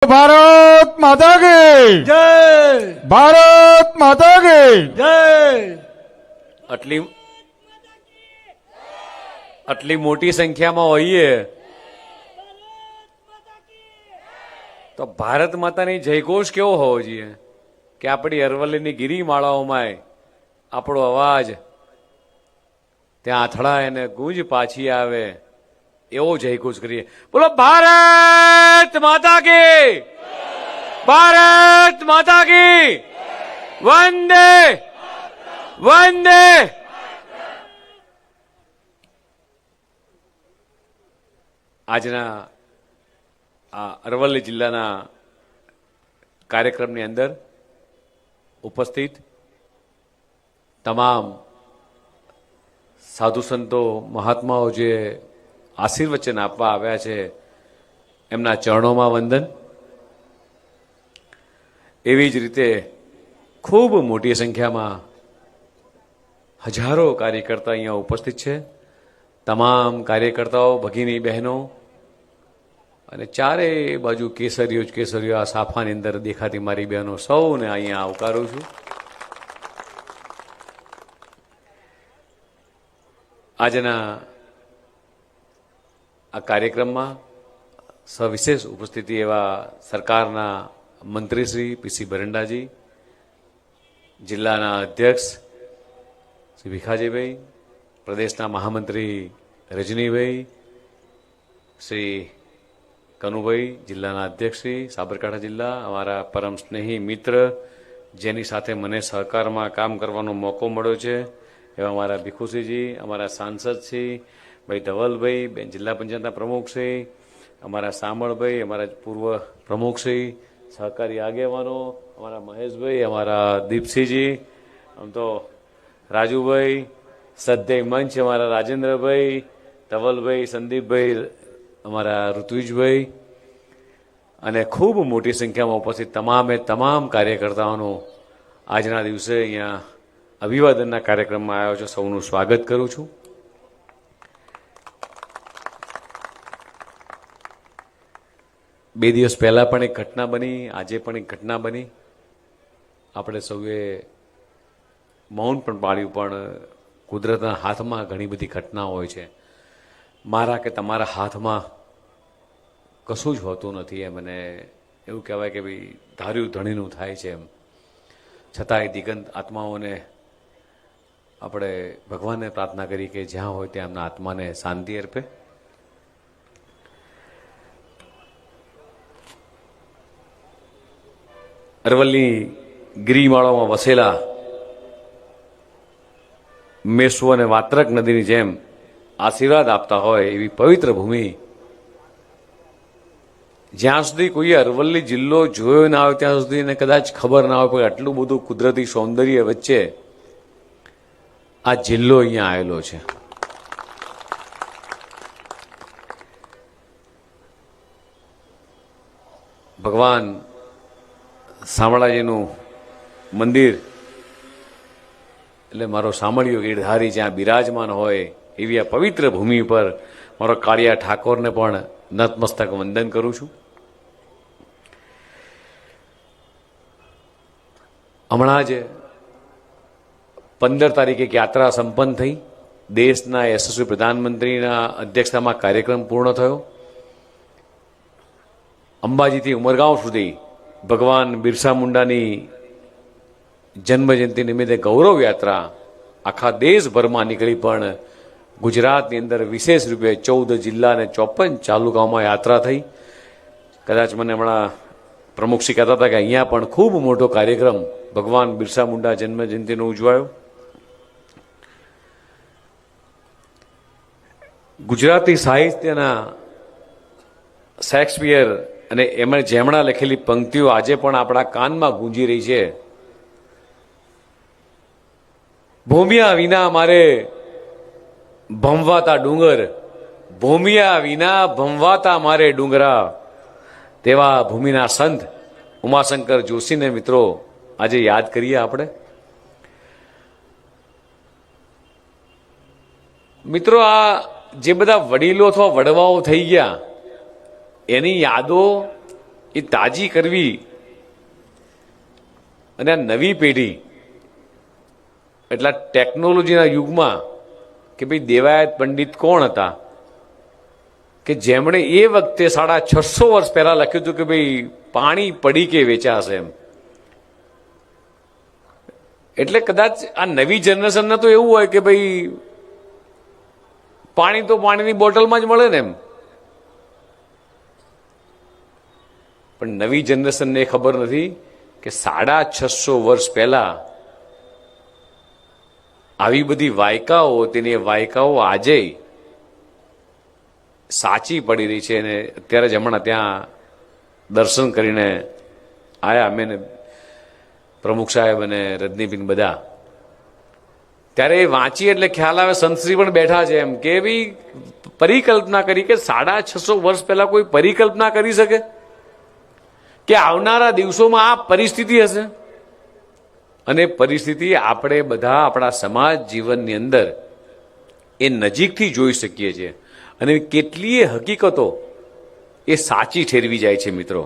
भारत माता की जय भारत माता की जय। આટલી મોટી સંખ્યામાં હોઈએ તો ભારત માતાની જયઘોષ કેવો હોવો જોઈએ કે આપણી અરવલ્લીની ગિરિમાળાઓમાં આપણો અવાજ ત્યાં અથડાય અને ગુંજ પાછી આવે એવો જયઘોષ કરીએ. બોલો ભારત માતા કી, ભારત માતા કી, વંદે વંદે. આજના આ અરવલ્લી જિલ્લાના કાર્યક્રમની અંદર ઉપસ્થિત તમામ સાધુ સંતો મહાત્માઓ જે આશીર્વચન આપવા આવ્યા છે એમના ચરણોમાં વંદન. એવી જ રીતે ખૂબ મોટી સંખ્યામાં હજારો કાર્યકર્તા અહીંયા ઉપસ્થિત છે. તમામ કાર્યકર્તાઓ, ભગીની બહેનો અને ચારે બાજુ કેસરીઓ જ કેસરીઓ આ સાફાની અંદર દેખાતી મારી બહેનો સૌને અહીંયા આવકારું છું. આજના આ કાર્યક્રમમાં સવિશેષ ઉપસ્થિતિ એવા સરકારના મંત્રી શ્રી પીસી બરંડાજી, જિલ્લાના અધ્યક્ષ શ્રી ભીખાજીભાઈ, પ્રદેશના મહામંત્રી રજનીભાઈ, શ્રી કનુભાઈ, જિલ્લાના અધ્યક્ષ શ્રી સાબરકાંઠા જિલ્લા, અમારા પરમ સ્નેહી મિત્ર જેની સાથે મને સહકારમાં કામ કરવાનો મોકો મળ્યો છે એવા અમારા ભીખુસિંહજી, અમારા સાંસદ શ્રી ભાઈ ધવલભાઈ, બેન જિલ્લા પંચાયતના પ્રમુખ શ્રી, અમારા સામળભાઈ, અમારા પૂર્વ પ્રમુખ શ્રી, સહકારી આગેવાનો અમારા મહેશભાઈ, અમારા દીપસિંહજી, આમ તો રાજુભાઈ, સધ્યય મંચ અમારા રાજેન્દ્રભાઈ, ધવલભાઈ, સંદીપભાઈ, અમારા ઋત્વિજભાઈ અને ખૂબ મોટી સંખ્યામાં ઉપસ્થિત તમામે તમામ કાર્યકર્તાઓનો આજના દિવસે અહીંયા અભિવાદનના કાર્યક્રમમાં આવ્યો છો. સૌનું સ્વાગત કરું છું. બે દિવસ પહેલા પણ એક ઘટના બની, આજે પણ એક ઘટના બની. આપણે સૌએ મૌન પણ પાળ્યું, પણ કુદરતના હાથમાં ઘણી બધી ઘટનાઓ હોય છે. મારા કે તમારા હાથમાં કશું જ હોતું નથી એમ, અને એવું કહેવાય કે ભાઈ ધાર્યું ધણીનું થાય છે એમ. છતાંય દિગંત આત્માઓને આપણે ભગવાનને પ્રાર્થના કરી કે જ્યાં હોય ત્યાં એમના આત્માને શાંતિ અર્પે. અરવલ્લી ગિરિમાળામાં વસેલા મેસુ અને વાત્રક નદીની જેમ આશીર્વાદ આપતા હોય એવી પવિત્ર ભૂમિ, જ્યાં સુધી કોઈએ અરવલ્લી જિલ્લો જોયો ના હોય ત્યાં સુધી એને કદાચ ખબર ના હોય, પણ આટલું બધું કુદરતી સૌંદર્ય વચ્ચે આ જિલ્લો અહીંયા આવેલો છે. ભગવાન શામળાજીનું મંદિર એટલે મારો શામળિયો ગીરધારી જ્યાં બિરાજમાન હોય એવી આ પવિત્ર ભૂમિ પર મારો કાળિયા ઠાકોરને પણ નતમસ્તક વંદન કરું છું. હમણાં જ 15 તારીખે એક યાત્રા સંપન્ન થઈ. દેશના યશસ્વી પ્રધાનમંત્રીના અધ્યક્ષતામાં કાર્યક્રમ પૂર્ણ થયો. અંબાજીથી ઉમરગાંવ સુધી ભગવાન બિરસા મુંડાની જન્મજયંતિ નિમિત્તે ગૌરવ યાત્રા આખા દેશભરમાં નીકળી, પણ ગુજરાતની અંદર વિશેષ રૂપે 14 જિલ્લા અને 54 તાલુકાઓમાં યાત્રા થઈ. કદાચ મને હમણાં પ્રમુખશ્રી કહેતા હતા કે અહીંયા પણ ખૂબ મોટો કાર્યક્રમ ભગવાન બિરસા મુંડા જન્મજયંતિનો ઉજવાયો. ગુજરાતી સાહિત્યના શેક્સપિયર અને એમણે જેમણા લખેલી પંક્તિઓ આજે પણ આપણા કાનમાં ગૂંજી રહી છે. ભૂમિયા વિના મારે ભમવાતા ડુંગર, ભૂમિયા વિના ભમવાતા મારે ડુંગરા, તેવા ભૂમિના સંત ઉમાશંકર જોશીને મિત્રો આજે યાદ કરીએ આપણે. મિત્રો, આ જે બધા વડીલો અથવા વડવાઓ થઈ ગયા એની યાદો એ તાજી કરવી અને આ નવી પેઢી એટલા ટેકનોલોજીના યુગમાં કે ભાઈ દેવાયત પંડિત કોણ હતા કે જેમણે એ વખતે 650 વર્ષ પહેલા લખ્યું હતું કે ભાઈ પાણી પડી કે વેચાશે એમ. એટલે કદાચ આ નવી જનરેશનને તો એવું હોય કે ભાઈ પાણી તો પાણીની બોટલમાં જ મળે ને એમ, પણ નવી જનરેશનને ખબર નથી કે 650 વર્ષ પહેલા આવી બધી વાયકાઓ હતી ને એ વાયકાઓ આજે સાચી પડી રહી છે. અને અત્યારે જ હમણાં ત્યાં દર્શન કરીને આયા અમે ને પ્રમુખ સાહેબ અને રજનીબેન બધા, ત્યારે એ વાંચી એટલે ખ્યાલ આવે સંતશ્રી પણ બેઠા છે એમ કે ભાઈ પરિકલ્પના કરી કે 650 વર્ષ પહેલા કોઈ પરિકલ્પના કરી શકે કે આવનારા દિવસોમાં આ પરિસ્થિતિ હશે. અને પરિસ્થિતિ આપણે બધા આપણા સમાજ જીવનની અંદર એ નજીકથી જોઈ શકીએ છીએ અને કેટલીય હકીકતો એ સાચી ઠેરવી જાય છે. મિત્રો,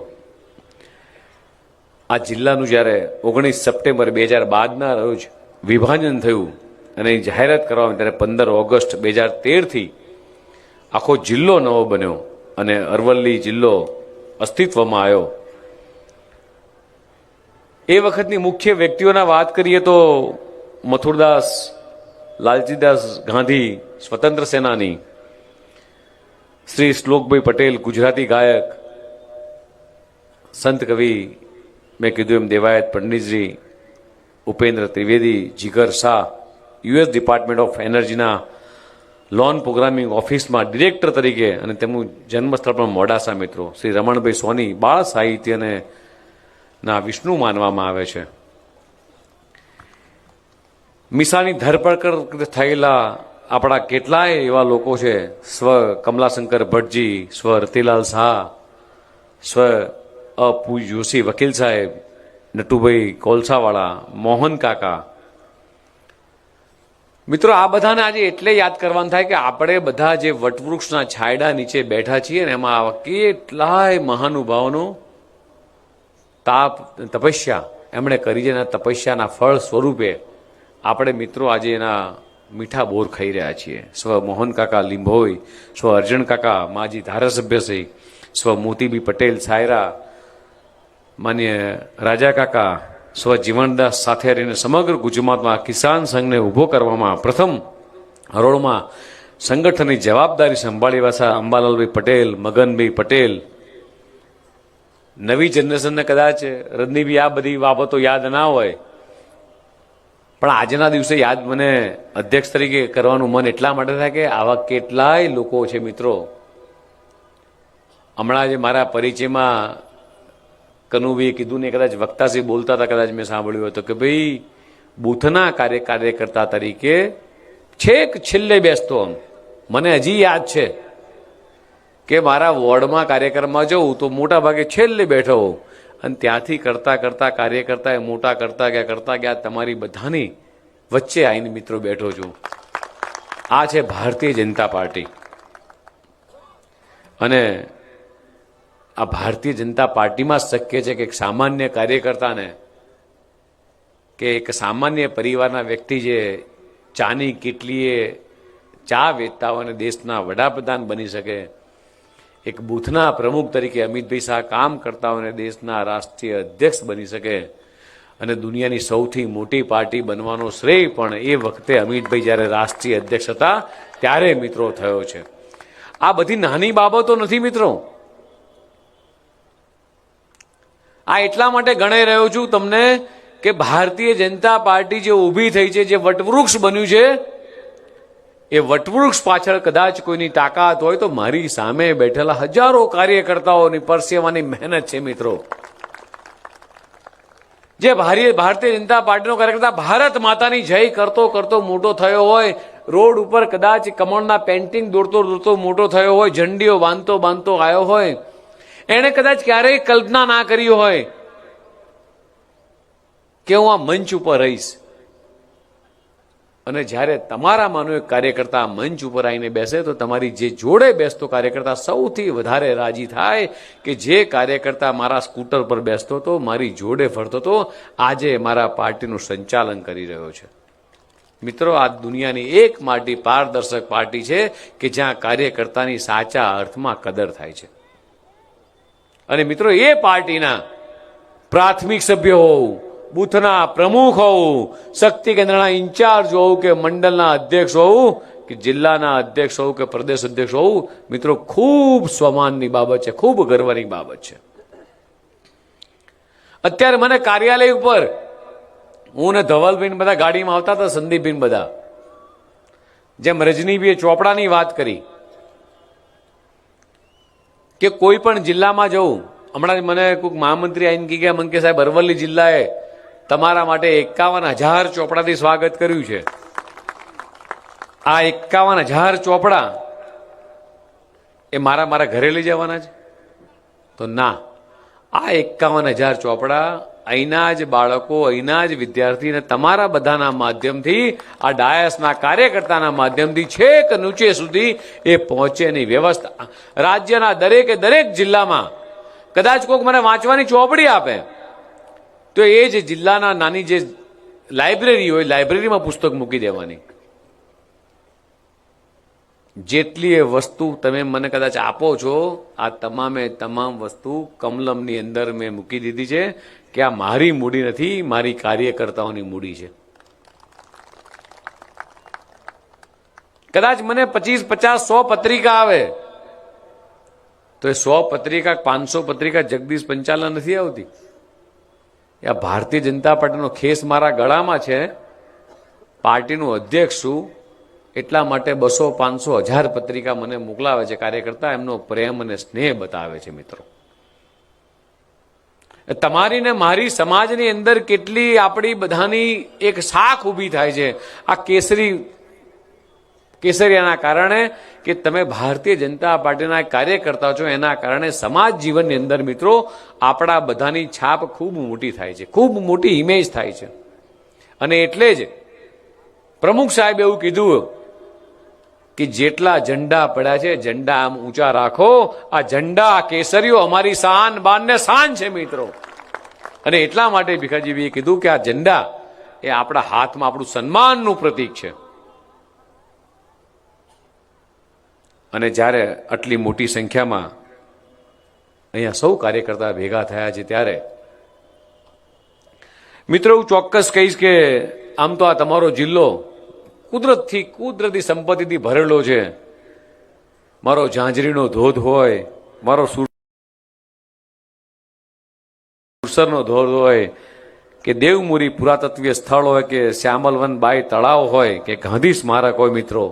આ જિલ્લાનું જ્યારે 19 સપ્ટેમ્બર 2012ના રોજ વિભાજન થયું અને એ જાહેરાત કરવામાં ત્યારે 15 ઓગસ્ટ 2013થી આખો જિલ્લો નવો બન્યો અને અરવલ્લી જિલ્લો અસ્તિત્વમાં આવ્યો. એ વખતની મુખ્ય વ્યક્તિઓના વાત કરીએ તો મથુરદાસ, લાલજીદાસ ગાંધી સ્વતંત્ર સેનાની, શ્રી શ્લોકભાઈ પટેલ ગુજરાતી ગાયક, સંત કવિ મેં કીધું એમ Devayat Panditji, Upendra Trivedi, Jigar Shah US department of એનર્જીના લોન પ્રોગ્રામિંગ ઓફિસમાં ડિરેક્ટર તરીકે અને તેમનું જન્મસ્થળ પણ મોડાસા. મિત્રો, શ્રી રમણભાઈ સોની બાળ સાહિત્ય અને ના વિષ્ણુ માનવામાં આવે છે. મીસાની ધરપકડ થયેલા આપણા કેટલાય એવા લોકો છે, સ્વ કમલાશંકર ભટ્ટજી, સ્વ રતિલાલ શાહ, સ્વ અપુ જોશી વકીલ સાહેબ, નટુભાઈ કોલસાવાળા, મોહન કાકા. મિત્રો, આ બધાને આજે એટલે યાદ કરવાનું થાય કે આપણે બધા જે વટવૃક્ષના છાયડા નીચે બેઠા છીએ ને એમાં આવા કેટલાય મહાનુભાવોનો તાપ તપસ્યા એમણે કરી છે. એના તપસ્યાના ફળ સ્વરૂપે આપણે મિત્રો આજે એના મીઠા બોર ખાઈ રહ્યા છીએ. સ્વ મોહન કાકા લીંભોઈ, સ્વ અર્જણ કાકા માજી ધારાસભ્યશ્રી, સ્વ મોતીબી પટેલ સાયરા, માન્ય રાજા કાકા, સ્વ જીવનદાસ સાથે રહીને સમગ્ર ગુજરાતમાં કિસાન સંઘને ઊભો કરવામાં પ્રથમ હરોળમાં સંગઠનની જવાબદારી સંભાળી વાસા અંબાલાલભાઈ પટેલ, મગનભાઈ પટેલ. નવી જનરેશનને કદાચ રજનીભાઈ આ બધી બાબતો યાદ ના હોય, પણ આજના દિવસે યાદ મને અધ્યક્ષ તરીકે કરવાનું મન એટલા માટે થાય કે આવા કેટલાય લોકો છે. મિત્રો, હમણાં જે મારા પરિચયમાં કનુભાઈએ કીધું ને, કદાચ વક્તાશ્રી બોલતા હતા, કદાચ મેં સાંભળ્યું હતું કે ભાઈ બૂથના કાર્યકર્તા તરીકે છેક છેલ્લે બેસતો. મને હજી યાદ છે કે મારા વોર્ડમાં કાર્યક્રમમાં જવું તો મોટા ભાગે છેલ્લે બેઠો હોઉં અને ત્યાંથી કરતા કરતા કાર્યકર્તા મોટા કરતા ગયા તમારી બધાની વચ્ચે આવીને મિત્રો બેઠો છું. આ છે ભારતીય જનતા પાર્ટી. અને આ ભારતીય જનતા પાર્ટીમાં શક્ય છે કે એક સામાન્ય કાર્યકર્તાને કે એક સામાન્ય પરિવારના વ્યક્તિ જે ચાની કેટલીએ ચા વેચતા હોય અને દેશના વડાપ્રધાન બની શકે, એક બૂથના પ્રમુખ તરીકે અમિતભાઈ શાહ કામ કરતા હોય અને દેશના રાષ્ટ્રીય અધ્યક્ષ બની શકે અને દુનિયાની સૌથી મોટી પાર્ટી બનવાનો શ્રેય પણ એ વખતે અમિતભાઈ જ્યારે રાષ્ટ્રીય અધ્યક્ષ હતા ત્યારે મિત્રો થયો છે. આ બધી નાની બાબતો નથી મિત્રો. આ એટલા માટે ગણાઈ રહ્યો છું તમને કે ભારતીય જનતા પાર્ટી જે ઊભી થઈ છે, જે વટવૃક્ષ બન્યું છે, એ વટવૃક્ષ પાછળ કદાચ કોઈની તાકાત હોય તો મારી સામે બેઠેલા હજારો કાર્યકર્તાઓની પરસેવાની મહેનત છે. મિત્રો, જે ભારતીય જનતા પાર્ટીનો કાર્યકર્તા ભારત માતાની જય કરતો કરતો મોટો થયો હોય, રોડ ઉપર કદાચ કમળના પેન્ટિંગ દોરતો દોરતો મોટો થયો હોય, ઝંડીઓ બાંધતો બાંધતો આવ્યો હોય, એણે કદાચ ક્યારેય કલ્પના ના કરી હોય કે હું આ મંચ ઉપર રહીશ. અને જ્યારે તમારામાંનો એક કાર્યકર્તા મંચ ઉપર આવીને બેસે તો તમારી જે જોડે બેસતો કાર્યકર્તા સૌથી વધારે રાજી થાય કે જે કાર્યકર્તા મારા સ્કૂટર પર બેસતો હતો, મારી જોડે ફરતો હતો, આજે મારા પાર્ટીનું સંચાલન કરી રહ્યો છે. મિત્રો, આ દુનિયાની એકમાત્ર પારદર્શક પાર્ટી છે કે જ્યાં કાર્યકર્તાની સાચા અર્થમાં કદર થાય છે. અને મિત્રો, એ પાર્ટીના પ્રાથમિક સભ્ય હોવું, બૂથના પ્રમુખ હોવું, શક્તિ કેન્દ્રના ઇન્ચાર્જ હોવું કે મંડળના અધ્યક્ષ હોવું કે જિલ્લાના અધ્યક્ષ હોવું કે પ્રદેશ અધ્યક્ષ હોવું, મિત્રો ખૂબ સ્વમાનની બાબત છે, ખૂબ ગર્વની બાબત છે. અત્યારે મને કાર્યાલય ઉપર હું ને ધવલભાઈ બધા ગાડીમાં આવતા હતા, સંદીપભાઈ બધા, જેમ રજનીભાઈએ ચોપડાની વાત કરી કે કોઈ પણ જિલ્લામાં જવું. હમણાં મને કોઈક મહામંત્રી આવીને કહી ગયા, મને કે સાહેબ અરવલ્લી જિલ્લાએ તમારા માટે 51,000 ચોપડાથી સ્વાગત કર્યું છે. આ 51,000 ચોપડા એ મારા ઘરે લઈ જવાના છે? તો ના, આ 51,000 ચોપડા અહીંના જ બાળકો, અહીંના જ વિદ્યાર્થી અને તમારા બધાના માધ્યમથી, આ ડાયસના કાર્યકર્તાના માધ્યમથી છેક નીચે સુધી એ પહોંચેની વ્યવસ્થા રાજ્યના દરેક જિલ્લામાં. કદાચ કોઈક મને વાંચવાની ચોપડી આપે તો એ જ જિલ્લાના નાની જે લાઇબ્રેરી હોય, લાઇબ્રેરીમાં પુસ્તક મૂકી દેવાની. જેટલી એ વસ્તુ તમે મને કદાચ આપો છો, આ તમામે તમામ વસ્તુ કમલમની અંદર મેં મૂકી દીધી છે કે આ મારી મૂડી નથી, મારી કાર્યકર્તાઓની મૂડી છે. કદાચ મને 25, 50, 100 પત્રિકા આવે તો એ 100 પત્રિકા, 500 પત્રિકા જગદીશ પંચાલના નથી આવતી. આ ભારતીય જનતા પાર્ટીનો ખેસ મારા ગળામાં છે, પાર્ટીનું અધ્યક્ષ છું, એટલા માટે 200, 500, 1000 પત્રિકા મને મોકલાવે છે કાર્યકર્તા, એમનો પ્રેમ અને સ્નેહ બતાવે છે. મિત્રો, તમારી ને મારી સમાજની અંદર કેટલી આપણી બધાની એક શાખ ઊભી થાય છે આ કેસરિયાના કારણે કે તમે ભારતીય જનતા પાર્ટીના કાર્યકર્તા છો. એના કારણે સમાજ જીવનની અંદર મિત્રો આપણા બધાની છાપ ખૂબ મોટી થાય છે, ખૂબ મોટી ઇમેજ થાય છે. અને એટલે જ પ્રમુખ સાહેબ એવું કીધું કે જેટલા ઝંડા પડ્યા છે, ઝંડા આમ ઊંચા રાખો. આ ઝંડા કેસરીઓ અમારી શાન, બાન ને શાન છે મિત્રો. અને એટલા માટે ભીખાજીભાઈએ કીધું કે આ ઝંડા એ આપણા હાથમાં આપણું સન્માનનું પ્રતીક છે. અને જ્યારે આટલી મોટી સંખ્યામાં અહીંયા સૌ કાર્યકર્તા ભેગા થયા છે ત્યારે મિત્રો હું ચોક્કસ કહીશ કે આમ તો આ તમારો જિલ્લો કુદરતી સંપત્તિથી ભરેલો છે. મારો ઝાંઝરીનો ધોધ હોય, મારો સુરસરનો ધોધ હોય કે દેવમુરી પુરાતત્વીય સ્થળ હોય કે શ્યામલવન બાઈ તળાવ હોય કે ગાંધી સ્મારક હોય, મિત્રો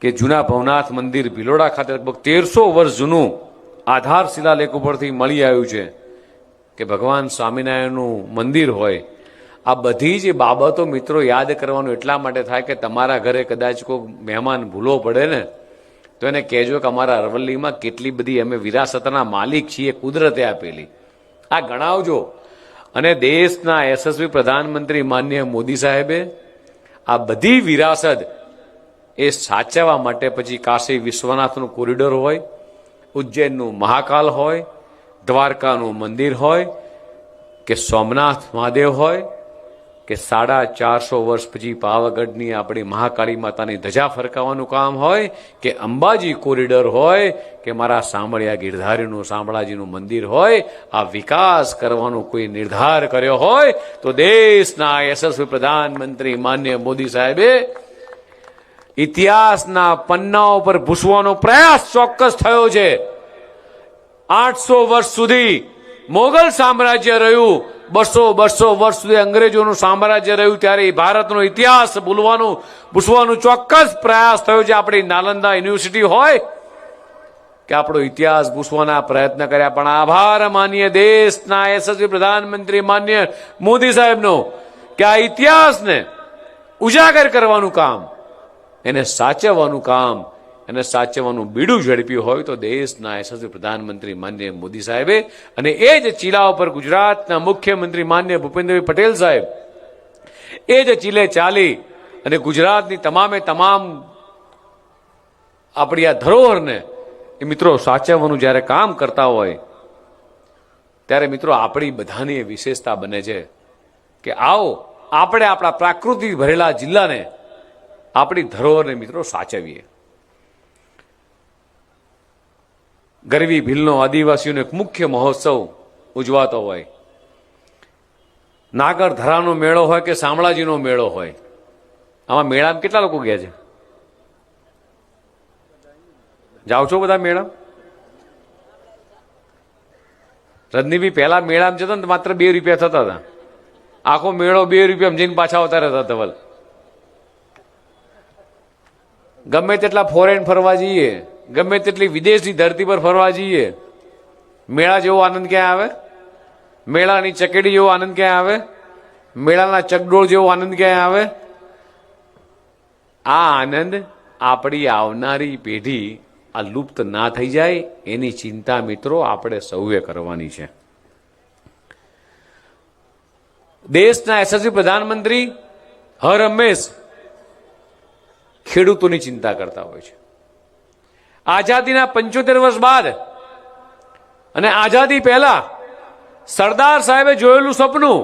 કે જૂના ભવનાથ મંદિર ભિલોડા ખાતે લગભગ 1300 વર્ષ જૂનું આધાર શિલાલેખ ઉપરથી મળી આવ્યું છે કે ભગવાન સ્વામિનારાયણનું મંદિર હોય. આ બધી જ બાબતો મિત્રો યાદ કરવાનું એટલા માટે થાય કે તમારા ઘરે કદાચ કોઈ મહેમાન ભૂલો પડે ને તો એને કહેજો કે અમારા અરવલ્લીમાં કેટલી બધી અમે વિરાસતના માલિક છીએ, કુદરતે આપેલી. આ ગણાવજો. અને દેશના યશસ્વી પ્રધાનમંત્રી માનનીય મોદી સાહેબે આ બધી વિરાસત એ સાચવવા માટે પછી કાશી વિશ્વનાથનું કોરિડોર હોય, ઉજ્જૈનનું મહાકાલ હોય, દ્વારકાનું મંદિર હોય કે સોમનાથ મહાદેવ હોય કે 450 વર્ષ પછી પાવાગઢની આપણી મહાકાળી માતાની ધજા ફરકાવવાનું કામ હોય કે અંબાજી કોરિડોર હોય કે મારા સાંભળ્યા ગિરધારીનું શામળાજીનું મંદિર હોય, આ વિકાસ કરવાનો કોઈ નિર્ધાર કર્યો હોય તો દેશના યશસ્વી પ્રધાનમંત્રી માનનીય મોદી સાહેબે ઇતિહાસના પન્નાઓ પર ભૂસવાનો પ્રયાસ ચોક્કસ થયો છે. 800 વર્ષ સુધી મોગલ સામ્રાજ્ય રહ્યું, 200 વર્ષ સુધી અંગ્રેજોનું સામ્રાજ્ય રહ્યું, ત્યારે ભારતનો ઇતિહાસ ભૂસવાનો ચોક્કસ પ્રયાસ થયો છે. આપણી નાલંદા યુનિવર્સિટી હોય કે આપણો ઇતિહાસ ભૂસવાના પ્રયત્ન કર્યા, પણ આભાર માનીએ દેશના યશસ્વી પ્રધાનમંત્રી માનનીય મોદી સાહેબનો કે આ ઇતિહાસને ઉજાગર કરવાનું કામ, એને સાચવવાનું કામ અને સાચવવાનું બીડું ઝડપ્યું હોય તો દેશના યશસ્વી પ્રધાનમંત્રી માન્ય મોદી સાહેબે, અને એ જ ચીલા ઉપર ગુજરાતના મુખ્યમંત્રી માન્ય ભૂપેન્દ્રભાઈ પટેલ સાહેબ એ જ ચીલે ચાલી અને ગુજરાતની તમામે તમામ આપણી આ ધરોહરને એ મિત્રો સાચવવાનું જ્યારે કામ કરતા હોય ત્યારે મિત્રો આપણી બધાની એ વિશેષતા બને છે કે આવો આપણે આપણા પ્રાકૃતિક ભરેલા જિલ્લાને, આપણી ધરોહરને મિત્રો સાચવીએ. ગરવી ભીલનો આદિવાસીઓનો એક મુખ્ય મહોત્સવ ઉજવાતો હોય, નાગર ધરાનો મેળો હોય કે શામળાજીનો મેળો હોય, આમાં મેળામાં કેટલા લોકો ગયા છે? જાઓ છો બધા મેળા? રજનીભાઈ પહેલા મેળામાં જતો ને માત્ર 2 રૂપિયા થતા હતા, આખો મેળો 2 રૂપિયામાં જઈને પાછા આવતા રહેતા ધવલ. ગમે તેટલા ફોરેન ફરવા જઈએ, ગમે તેટલી વિદેશની ધરતી પર ફરવા જઈએ, મેળા જેવો આનંદ ક્યાં આવે? મેળાની ચકેડી જેવો આનંદ ક્યાં આવે? મેળાના ચકડોળ જેવો આનંદ ક્યાં આવે? આ આનંદ આપણી આવનારી પેઢી આ લુપ્ત ના થઈ જાય એની ચિંતા મિત્રો આપણે સૌએ કરવાની છે. દેશના યશસ્વી પ્રધાનમંત્રી હર હંમેશ ખેડૂતોની ચિંતા કરતા હોય છે. આઝાદીના 75 વર્ષ બાદ અને આઝાદી પહેલા સરદાર સાહેબે જોયેલું સપનું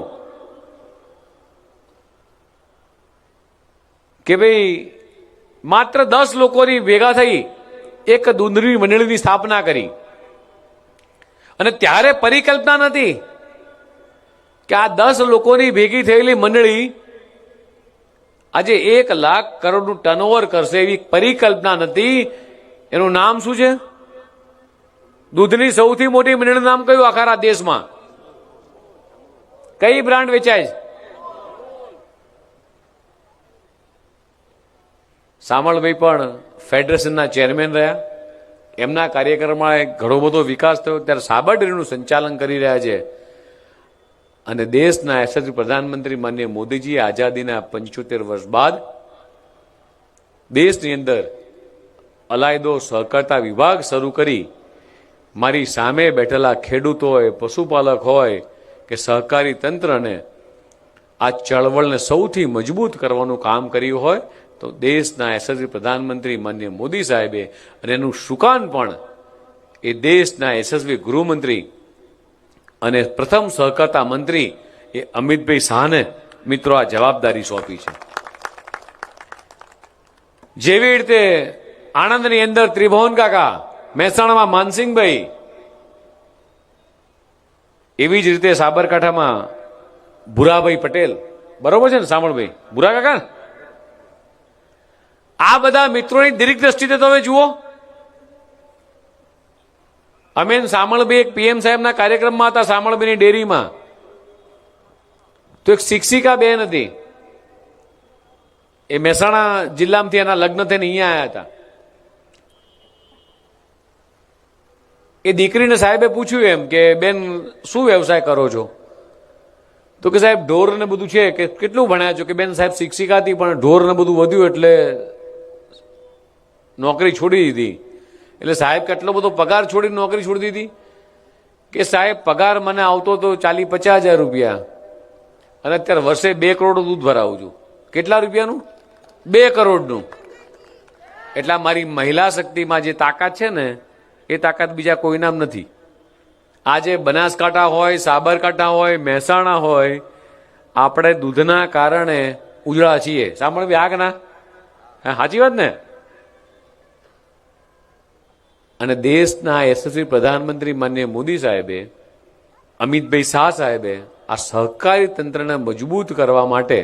કે ભાઈ માત્ર 10 લોકોની ભેગા થઈ એક દૂધની મંડળીની સ્થાપના કરી, અને ત્યારે પરિકલ્પના નથી કે આ 10 લોકોની ભેગી થયેલી મંડળી આજે 1 લાખ કરોડનું ટર્નઓવર કરશે, એવી પરિકલ્પના નથી. એનું નામ શું છે? દૂધની સૌથી મોટી મંડળીનું નામ કયું આખા દેશમાં? કઈ બ્રાન્ડ વેચાય છે? શામળભાઈ પણ ફેડરેશનના ચેરમેન રહ્યા, એમના કાર્યક્રમમાં ઘણો બધો વિકાસ થયો. ત્યારે સાબર ડેરીનું સંચાલન કરી રહ્યા છે. અને દેશના યશસ્વી પ્રધાનમંત્રી માનનીય મોદીજીએ આઝાદીના 75 વર્ષ બાદ દેશની અંદર અલાયદો સહકારતા વિભાગ શરૂ કરી મારી સામે બેઠેલા ખેડૂતો હોય, પશુપાલક હોય કે સહકારી તંત્રને આ ચળવળને સૌથી મજબૂત કરવાનું કામ કર્યું હોય તો દેશના યશસ્વી પ્રધાનમંત્રી માનનીય મોદી સાહેબે, અને એનું સુકાન પણ એ દેશના યશસ્વી ગૃહમંત્રી અને પ્રથમ સહકારતા મંત્રી એ અમિતભાઈ શાહને મિત્રો આ જવાબદારી સોંપી છે. જેવી રીતે આણંદની અંદર ત્રિભુવન કાકા, મહેસાણામાં માનસિંહભાઈ, એવી જ રીતે સાબરકાંઠામાં ભુરાભાઈ પટેલ, બરોબર છે ને સામળભાઈ? ભુરા કાકા, આ બધા મિત્રોની દીર્ઘ દ્રષ્ટિને તમે જુઓ. અમે સામળભાઈ એક પીએમ સાહેબના કાર્યક્રમમાં હતા, સામળભાઈની ડેરીમાં, તો એક શિક્ષિકા બેન હતી, એ મહેસાણા જિલ્લામાંથી એના લગ્ન થઈને અહીંયા આવ્યા હતા. એ દીકરીને સાહેબે પૂછ્યું એમ કે બેન શું વ્યવસાય કરો છો? તો કે સાહેબ ઢોર ને બધું છે. કે કેટલું ભણ્યા છો? કે બેન સાહેબ શિક્ષિકા હતી પણ ઢોર ને બધું વધ્યું એટલે નોકરી છોડી દીધી. એટલે સાહેબ કેટલો બધો પગાર છોડી નોકરી છોડી દીધી? કે સાહેબ પગાર મને આવતો તો 40-50 હજાર રૂપિયા, અને અત્યારે વર્ષે 2 કરોડ દૂધ ભરાવું છું. કેટલા રૂપિયાનું? 2 કરોડનું. એટલે મારી મહિલા શક્તિમાં જે તાકાત છે ને એ તાકાત બીજા કોઈનામ નથી. આજે બનાસકાંઠા હોય, સાબરકાંઠા હોય, મહેસાણા હોય, આપણે દૂધના કારણે ઉજળા છીએ. સાંભળવી આગના? હા, સાચી વાત ને? અને દેશના યશસ્વી પ્રધાનમંત્રી માનનીય મોદી સાહેબે, અમિતભાઈ શાહ સાહેબે આ સહકારી તંત્રને મજબૂત કરવા માટે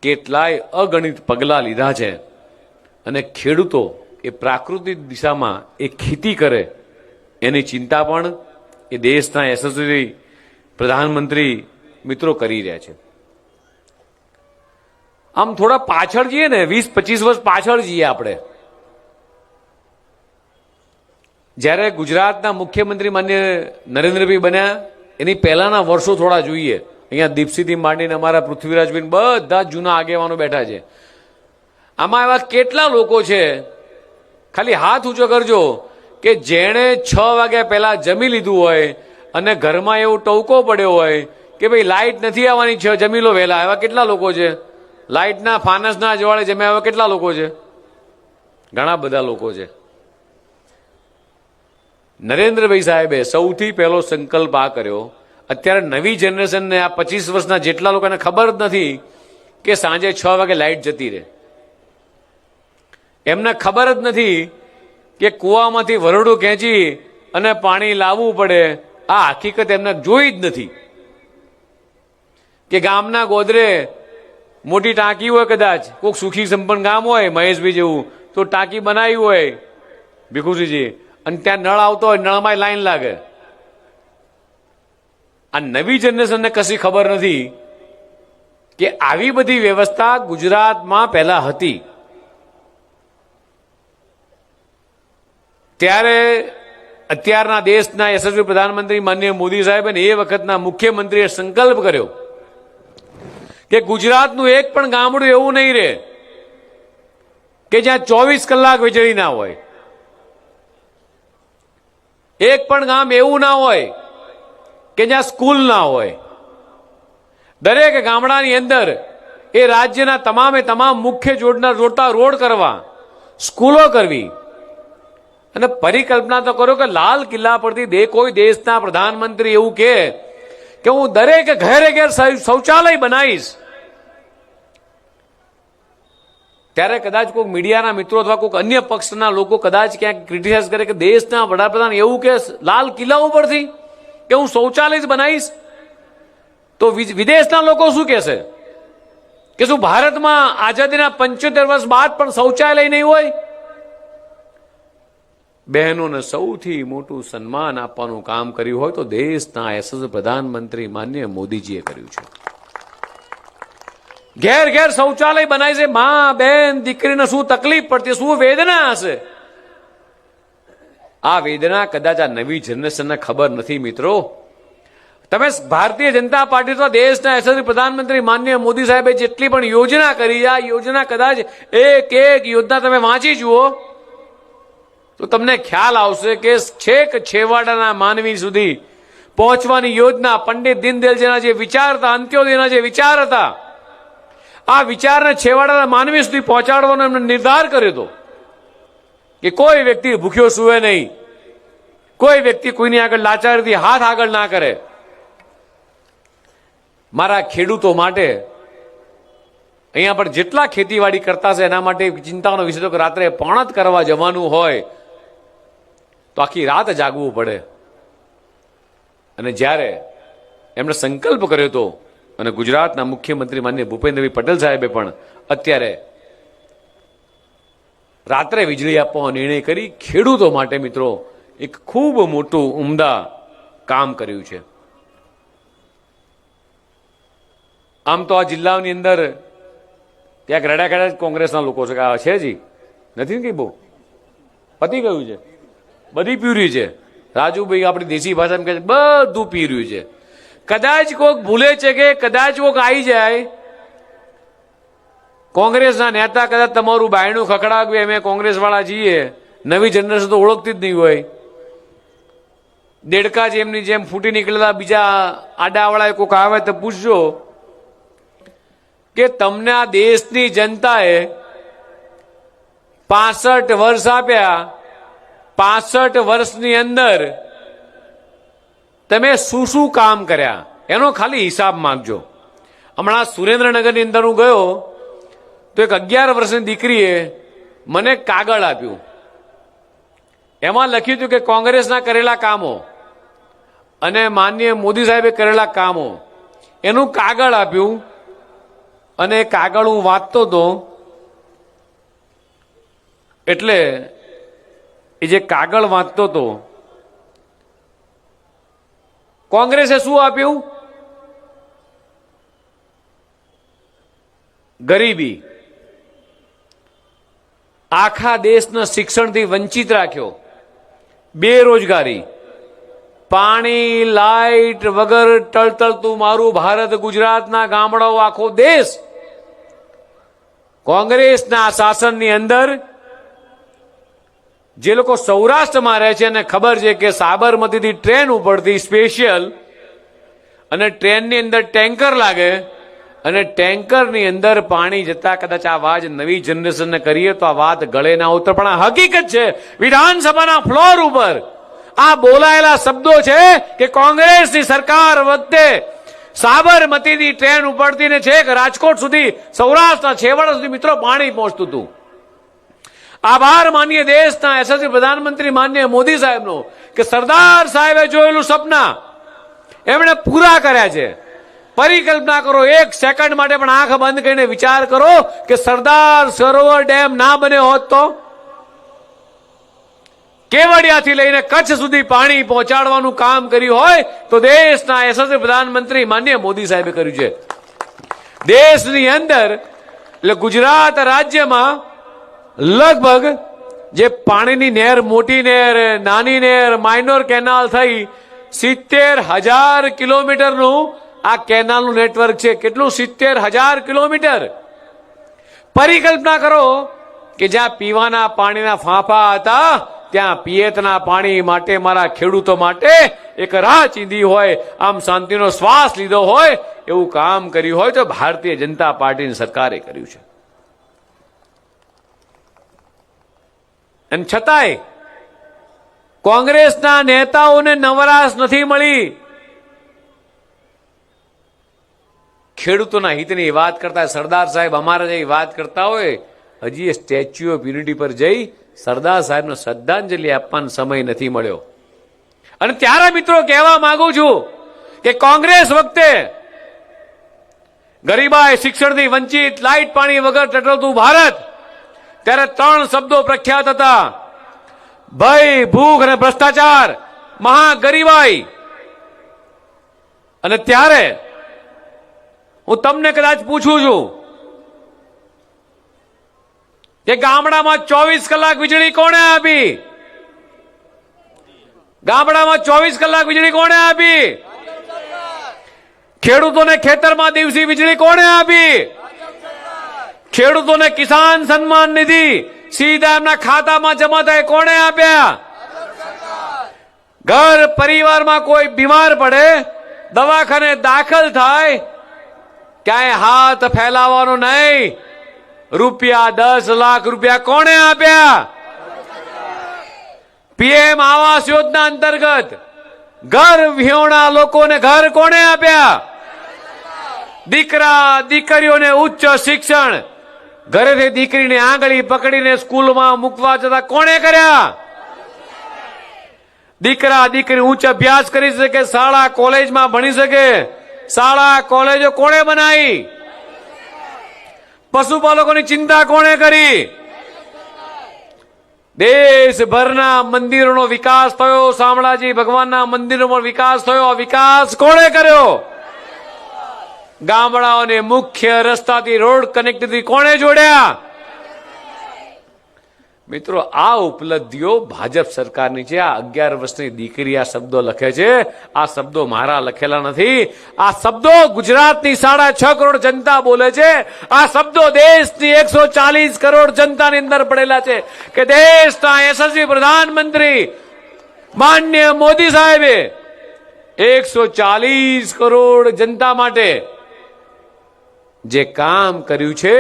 કેટલાય અગણિત પગલાં લીધા છે. અને ખેડૂતો એ પ્રાકૃતિક દિશામાં એ ખેતી કરે એની ચિંતા પણ એ દેશના યશસ્વી પ્રધાનમંત્રી મિત્રો કરી રહ્યા છે. આમ થોડા પાછળ જઈએ ને, 20-25 વર્ષ પાછળ જઈએ આપણે, જ્યારે ગુજરાતના મુખ્યમંત્રી માન્ય નરેન્દ્રભાઈ બન્યા એની પહેલાના વર્ષો થોડા જોઈએ. અહીંયા દીપસિંહથી માંડીને અમારા પૃથ્વીરાજભાઈ બધા જૂના આગેવાનો બેઠા છે. આમાં એવા કેટલા લોકો છે ખાલી હાથ ઊંચો કરજો કે જેણે 6 વાગ્યા પહેલા જમી લીધું હોય અને ઘરમાં એવો ટવકો પડ્યો હોય કે ભાઈ લાઇટ નથી આવવાની છે, જમી લો વહેલા. એવા કેટલા લોકો છે? લાઇટના ફાનસના જવાળે જમ્યા એવા કેટલા લોકો છે? ઘણા બધા લોકો છે. નરેન્દ્રભાઈ સાહેબે સૌથી પહેલો સંકલ્પ આ કર્યો. અત્યારે નવી જનરેશનને, આ 25 વર્ષના જેટલા લોકોને ખબર જ નથી કે સાંજે 6 વાગે લાઇટ જતી રહે. એમને ખબર જ નથી કે કૂવામાંથી વરડું ખેંચી અને પાણી લાવવું પડે. આ હકીકત એમને જોઈ જ નથી કે ગામના ગોદરે મોટી ટાંકી હોય, કદાચ કોઈક સુખી સંપન્ન ગામ હોય મહેશભાઈ જેવું, તો ટાંકી બનાવી હોય ભીખુસિંહજી, અને ત્યાં નળ આવતો હોય, નળમાં લાઈન લાગે. આ નવી જનરેશનને કશી ખબર નથી કે આવી બધી વ્યવસ્થા ગુજરાતમાં પહેલા હતી. ત્યારે અત્યારના દેશના યશસ્વી પ્રધાનમંત્રી માનનીય મોદી સાહેબે એ વખતના મુખ્યમંત્રીએ સંકલ્પ કર્યો કે ગુજરાતનું એક પણ ગામડું એવું નહીં રહે કે જ્યાં 24 કલાક વીજળી ના હોય. એક પણ ગામ એવું ના હોય કે જ્યાં સ્કૂલ ના હોય. દરેક ગામડાની અંદર એ રાજ્યના તમામ મુખ્ય જોડતા રોડ કરવા, સ્કૂલો કરવી. અને પરિકલ્પના તો કરો કે લાલ કિલ્લા પરથી કોઈ દેશના પ્રધાનમંત્રી એવું કહે કે હું દરેક ઘરે ઘેર શૌચાલય બનાવીશ, ત્યારે કદાચ કોઈ મીડિયાના મિત્રો અથવા કોઈ અન્ય પક્ષના લોકો કદાચ ક્યાંક ક્રિટિસાઇઝ કરે કે દેશના વડાપ્રધાન એવું કે લાલ કિલ્લા ઉપરથી કે હું શૌચાલય જ બનાવીશ, તો વિદેશના લોકો શું કહેશે કે શું ભારતમાં આઝાદીના 75 વર્ષ બાદ પણ શૌચાલય નહીં હોય? બહેનોને સૌથી મોટું સન્માન આપવાનું કામ કર્યું હોય તો દેશના યશસ્વી પ્રધાનમંત્રી માનનીય મોદીજીએ કર્યું છે. ઘેર ઘેર શૌચાલય બનાય છે. માં, બેન, દીકરીને શું તકલીફ પડતી, શું વેદના હશે? આ વેદના કદાચ આ નવી જનરેશનને ખબર નથી. મિત્રો, તમે ભારતીય જનતા પાર્ટી તો દેશના યશસ્વી પ્રધાનમંત્રી માનનીય મોદી સાહેબે જેટલી પણ યોજના કરી, આ યોજના કદાચ એક યોજના તમે વાંચી જુઓ તો તમને ખ્યાલ આવશે કે છેક છેવાડાના માનવી સુધી પહોંચવાની યોજના પંડિત દીનદયાળજીના જે વિચાર હતા, અંત્યોદયના જે વિચાર હતા, આ વિચારને છેવાડાના માનવી સુધી પહોંચાડવાનો એમણે નિર્ધાર કર્યો હતો કે કોઈ વ્યક્તિ ભૂખ્યો સૂવે નહીં, કોઈ વ્યક્તિ કોઈની આગળ લાચારીથી હાથ આગળ ના કરે. મારા ખેડૂતો માટે અહીંયા પર જેટલા ખેતીવાડી કરતા છે એના માટે ચિંતાનો વિષય તો કે રાત્રે પણત કરવા જવાનું હોય તો આખી રાત જાગવું પડે. અને જ્યારે એમણે સંકલ્પ કર્યો હતો, અને ગુજરાતના મુખ્યમંત્રી માનનીય ભૂપેન્દ્રભાઈ પટેલ સાહેબે પણ અત્યારે રાત્રે વીજળી આપવાનો નિર્ણય કરી ખેડૂતો માટે મિત્રો એક ખૂબ મોટું ઉમદા કામ કર્યું છે. આમ તો આ જિલ્લાની અંદર ક્યાંક રડાખડા કોંગ્રેસના લોકો છે કે આ છે જી નથી ને, કઈ બહુ પતી ગયું છે, બધી પીર્યું છે. રાજુભાઈ આપણી દેશી ભાષામાં કહે છે બધું પીર્યું છે. કદાચ કોઈક ભૂલે છે કે કદાચ કોઈક આવી જાય કોંગ્રેસના નેતા, કદાચ તમારું બાયણું ખખડાવ્યું, અમે કોંગ્રેસ વાળા છીએ, નવી જનરેશન તો ઓળખતી જ નહીં હોય. દેડકા જેમની જેમ ફૂટી નીકળેલા બીજા આડાવાળા કોઈક આવે તો પૂછજો કે તમને આ દેશની જનતાએ 65 વર્ષ આપ્યા, 65 વર્ષની અંદર તમે શું શું કામ કર્યા એનો ખાલી હિસાબ માંગજો. હમણાં સુરેન્દ્રનગરની અંદર હું ગયો તો એક 11 વર્ષની દીકરીએ મને કાગળ આપ્યું. એમાં લખ્યું હતું કે કોંગ્રેસના કરેલા કામો અને માનનીય મોદી સાહેબે કરેલા કામો, એનું કાગળ આપ્યું. અને કાગળ હું વાંચતો હતો એટલે એ જે કાગળ વાંચતો હતો, કોંગ્રેસે શું આપ્યું? ગરીબી, આખા દેશના શિક્ષણથી વંચિત રાખ્યો, બેરોજગારી, પાણી લાઇટ વગર ટળટળતું મારું ભારત ગુજરાતના ગામડાઓ, આખો દેશ કોંગ્રેસના શાસનની અંદર જે લોકો સૌરાષ્ટ્રમાં રહે છે અને ખબર છે કે સાબરમતીથી ટ્રેન ઉપડતી સ્પેશિયલ અને ટ્રેનની અંદર ટેન્કર લાગે અને ટેન્કરની અંદર પાણી જતા કદાચ આ વાત નવી જનરેશનને કરીએ તો આ વાત ગળે ના ઉતરે, પણ આ હકીકત છે. વિધાનસભાના ફ્લોર ઉપર આ બોલાયેલા શબ્દો છે કે કોંગ્રેસની સરકાર વખતે સાબરમતીથી ટ્રેન ઉપડતી ને છેક રાજકોટ સુધી, સૌરાષ્ટ્રના છેવાડા સુધી મિત્રો પાણી પહોંચતું હતું. આભાર માનીએ દેશના યશસ્વી પ્રધાનમંત્રી માનનીય મોદી સાહેબનો કે સરદાર સાહેબે જોયેલું સપના એમણે પૂરા કર્યા છે. પરિકલ્પના કરો, એક સેકન્ડ માટે પણ આંખ બંધ કરીને વિચાર કરો કે સરદાર સરોવર ડેમ ના બન્યો હોત તો કેવડિયાથી લઈને કચ્છ સુધી પાણી પહોંચાડવાનું કામ કર્યું હોય તો દેશના યશસ્વી પ્રધાનમંત્રી માનનીય મોદી સાહેબે કર્યું છે. દેશની અંદર એટલે ગુજરાત રાજ્યમાં લગભગ જે પાણીની નહેર, મોટી નહેર, નાની નહેર, માઇનોર કેનાલ થઈ 70,000 કિલોમીટરનું આ કેનાલનું નેટવર્ક છે. કેટલું? 70,000 કિલોમીટર. પરિકલ્પના કરો કે જ્યાં પીવાના પાણીના ફાંફા હતા ત્યાં પિયતના પાણી માટે મારા ખેડૂતો માટે એક રાહ ચીંધી હોય, આમ શાંતિનો શ્વાસ લીધો હોય એવું કામ કર્યું હોય તો ભારતીય જનતા પાર્ટીની સરકારે કર્યું છે. અને છતાંય કોંગ્રેસના નેતાઓને નવરાશ નથી મળી. ખેડૂતોના હિતની વાત કરતા સરદાર સાહેબ અમારા જેવી વાત કરતા હોય, હજી સ્ટેચ્યુ ઓફ યુનિટી પર જઈ સરદાર સાહેબને શ્રદ્ધાંજલિ આપવાનો સમય નથી મળ્યો. અને ત્યારે મિત્રો કહેવા માંગુ છું કે કોંગ્રેસ વખતે ગરીબાઈ, શિક્ષણથી વંચિત, લાઇટ પાણી વગર ટટોળતું ભારત, ત્યારે 3 શબ્દો પ્રખ્યાત હતા: ભય, ભૂખ અને ભ્રષ્ટાચાર, મહાગરીબાઈ. અને ત્યારે હું તમને કદાચ પૂછું છું કે ગામડામાં 24 કલાક વીજળી કોણે આપી? ગામડામાં 24 કલાક વીજળી કોણે આપી? ખેડૂતોને ખેતરમાં દિવસી વીજળી કોણે આપી? ખેડૂતોને કિસાન સન્માન નિધિ સીધા એમના ખાતામાં જમા થાય કોણે આપ્યા? ઘર પરિવારમાં કોઈ બીમાર પડે, દવાખાને દાખલ થાય, ક્યાંય હાથ ફેલાવાનો નહીં, રૂપિયા 10 લાખ રૂપિયા કોણે આપ્યા? પીએમ આવાસ યોજના અંતર્ગત ઘર વિહોણા લોકોને ઘર કોણે આપ્યા? દીકરા દીકરીઓને ઉચ્ચ શિક્ષણ ઘરેથી દીકરીને આંગળી પકડીને સ્કૂલમાં મૂકવા જતા કોણે કર્યા? દીકરા દીકરી ઉચ્ચ અભ્યાસ કરી શકે, શાળા કોલેજમાં ભણી શકે, શાળા કોલેજો કોણે બનાવી? પશુપાલકોની ચિંતા કોણે કરી? દેશભરના મંદિરોનો વિકાસ થયો, શામળાજી ભગવાનના મંદિરોનો વિકાસ થયો. વિકાસ કોણે કર્યો? ગામડાઓને મુખ્ય રસ્તાથી રોડ કનેક્ટિવિટી કોણે જોડ્યા? મિત્રો, આ ઉપલબ્ધિઓ ભાજપ સરકારની છે. આ 11 વર્ષની દીકરી આ શબ્દો લખે છે. આ શબ્દો મારા લખેલા નથી. આ શબ્દો ગુજરાતની 6.5 કરોડ જનતા બોલે છે. આ શબ્દો દેશની 140 કરોડ જનતાની અંદર પડેલા છે કે દેશના યશસ્વી પ્રધાનમંત્રી માનનીય મોદી સાહેબે 140 કરોડ જનતા માટે જે કામ કર્યું છે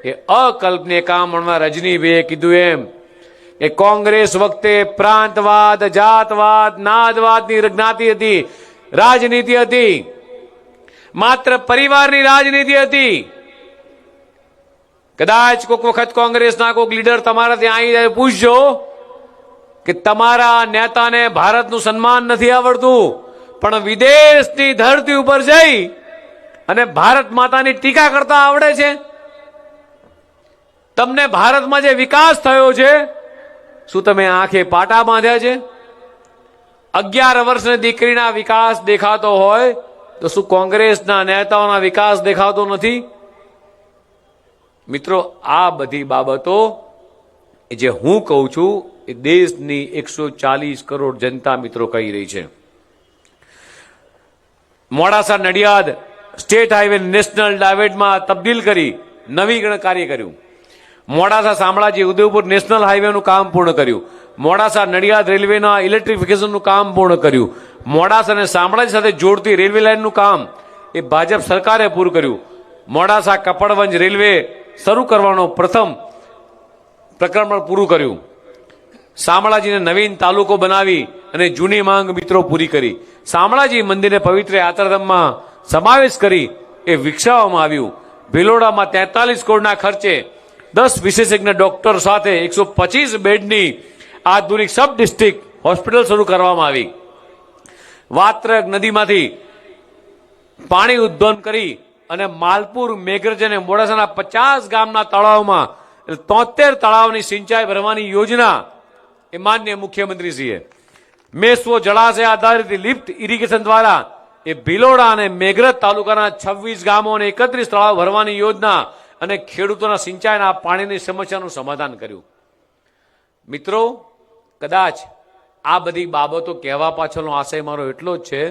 એ અકલ્પનીય કામ. રજનીભાઈએ કીધું એમ કે કોંગ્રેસ વખતે પ્રાંતવાદ, જાતવાદ, નાદવાદની જ્ઞાતિ હતી, રાજનીતિ હતી, માત્ર પરિવારની રાજનીતિ હતી. કદાચ કોઈક વખત કોંગ્રેસના કોઈક લીડર તમારા ત્યાં આવી જાય, પૂછજો કે તમારા નેતાને ભારતનું સન્માન નથી આવડતું, પણ વિદેશની ધરતી ઉપર જઈ અને ભારત માતાની ટીકા કરતા આવડે છે? તમને ભારતમાં જે વિકાસ થયો છે, શું તમે આંખે પાટા બાંધ્યા છે? 11 વર્ષની દીકરીના વિકાસ દેખાતો હોય તો શું કોંગ્રેસના નેતાઓના વિકાસ દેખાતો નથી? મિત્રો, આ બધી બાબતો જે હું કહું છું એ દેશની 140 કરોડ જનતા મિત્રો કહી રહી છે. Modasa Nadiad state highway national ડાયવેટમાં તબદીલ કરી નવીકરણ કાર્ય કર્યું. મોડાસા શામળાજી ઉદયપુર નેશનલ હાઈવેનું કામ પૂર્ણ કર્યું. મોડાસા નડિયાદ રેલવેના ઇલેક્ટ્રિફિકેશનનું કામ પૂર્ણ કર્યું. મોડાસા અને શામળાજી સાથે જોડતી રેલવે લાઇનનું કામ એ ભાજપ સરકારે પૂરું કર્યું. મોડાસા કપડવંજ રેલવે શરૂ કરવાનો પ્રથમ પ્રકરણ પણ પૂરું કર્યું. શામળાજીને નવીન તાલુકો બનાવી અને જૂની માંગ મિત્રો પૂરી કરી. શામળાજી મંદિરને પવિત્ર યાત્રાધામમાં સમાવેશ કરી એ વિકસાવવામાં આવ્યું. ભિલોડામાં 43 કરોડના ખર્ચે 10 વિશેષજ્ઞ ડોક્ટર સાથે 125 બેડની આધુનિક સબ ડિસ્ટ્રિક્ટ હોસ્પિટલ શરૂ કરવામાં આવી. વાત્રક નદીમાંથી પાણી ઉદ્વહન કરી અને માલપુર, મેઘરજ અને મોડાસાના 50 ગામના તળાવમાં 73 તળાવની સિંચાઈ ભરવાની યોજના એ માન્ય મુખ્યમંત્રીશ્રીએ મેસવો જળાશય આધારિત લિફ્ટ ઇરિગેશન દ્વારા એ ભિલોડા અને મેઘરજ તાલુકાના 26 ગામો અને 31 તળાવ ભરવાની યોજના અને ખેડૂતોના સિંચાઈના પાણીની સમસ્યાનું સમાધાન કર્યું. મિત્રો, કદાચ આ બધી બાબતો કહેવા પાછળનો આશય મારો એટલો જ છે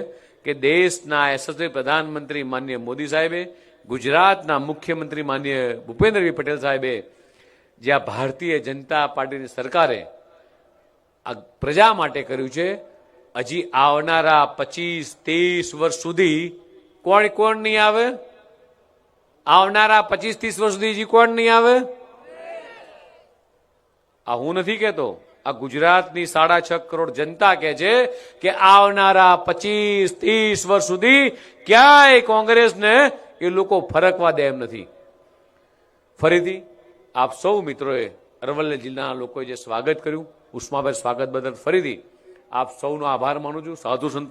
કે દેશના યશસ્વી પ્રધાનમંત્રી માનનીય મોદી સાહેબે, ગુજરાતના મુખ્યમંત્રી માનનીય ભૂપેન્દ્રભાઈ પટેલ સાહેબે, જ્યાં ભારતીય જનતા પાર્ટીની સરકારે આ પ્રજા માટે કર્યું છે, હજી આવનારા 25-30 વર્ષ સુધી કોણ નહીં આવે? આવનારા 25-30 વર્ષ સુધી હજી કોણ નહીં આવે? આ હું નથી કહેતો, આ ગુજરાતની 6.5 કરોડ જનતા કહે છે કે આવનારા 25-30 વર્ષ સુધી ક્યાંય કોંગ્રેસને એ લોકો ફરકવા દે એમ નથી. ફરીથી આપ સૌ મિત્રોએ, અરવલ્લી જિલ્લાના લોકોએ જે સ્વાગત કર્યું, ઉષ્માભેર સ્વાગત બદલ ફરીથી આપ સૌનો આભાર માનું છું. સાધુ સંતો